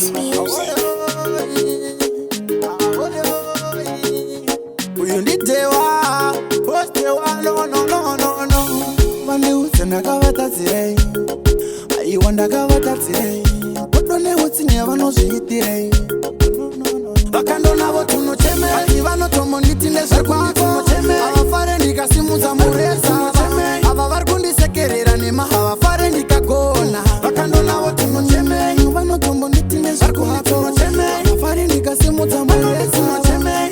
Max Music. Uyunditewa, postewa, no. Vane utsena kavatatsirei, aiwanda kavatatsirei, potone utsinya vanozviitirei. Vakandonavo tunocheme, ati vanotomo nditinde zvekwako. Havafare ndikasimudza mureza, ava vari kundisekerera nema havafare ndikagona. Vakandonavo tunocheme, vanotomo nditinde zvekwako. Havafare ndikasimudza mureza,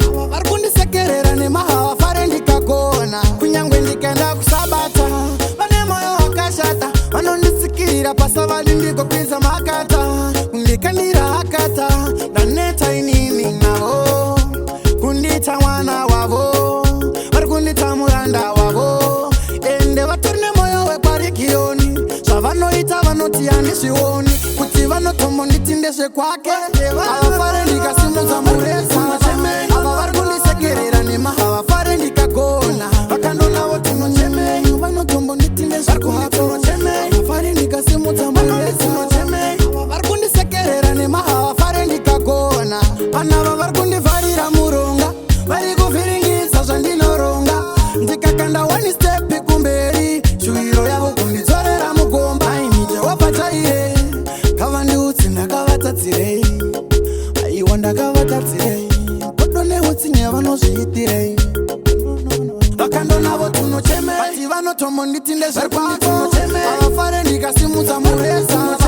ava vari kundisekerera nema havafare ndikagona. Kunyangwe ndikaenda kusabata, vane moyo wakashata, vanonditsikirira pasavali ndikopinza makata. Kundikandira hakata, ndaneta inini navo, kundita mwana wavo, vari kundita muranda wavo. Ende vatori nemoyo weparikioni, zvavanoita vanoti handizvioni, kuti vanotomo nditi ndezvekwake. Havafare ndikasimudza mureza, ava vari kundisekerera nema havafare ndikagona. Vakandonavo tunocheme, vanotombo nditi ndezvekwake. Havafare ndikasimudza mureza, ava vari kundisekerera nema havafare ndikagona. Vanava vari kundivharira muronga, vari kuvhiringisa zvandinoronga. Ndikakanda one step kumberi, shuwiro yavo kundidzorera mugomba. Aini Jehovha chaire, kavandiutsi ndakavatatsirei, aiwa ndakavatatsirei, potone utsinye vanozviitirei. Vakandonavo tunocheme, ati vanotomo nditi ndezvekwako. Havafare ndikasimudza mureza,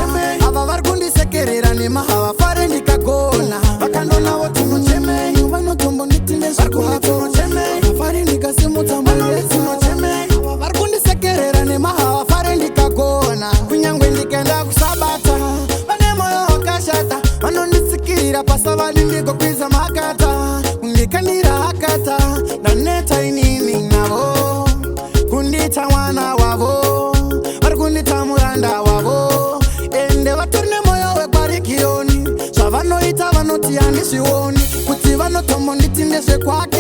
ava vari kundisekerera nema havafare ndikagona. Vakandonavo tunocheme, vanotombo nditi ndezvekwako. Havafare ndikasimudza mureza, ava vari kundisekerera nema havafare ndikagona. Kunyangwe ndikaenda kusabata, vane moyo wakashata, vanonditsikirira pasavali ndikopinza makata. Kundikandira hakata, ndaneta inini navo, kundita mwana wavo, vari kundita muranda wavo. Ende vatori nemoyo weparikioni, zvavanoita vanoti handizvioni, kuti vanotomo nditi ndezvekwake.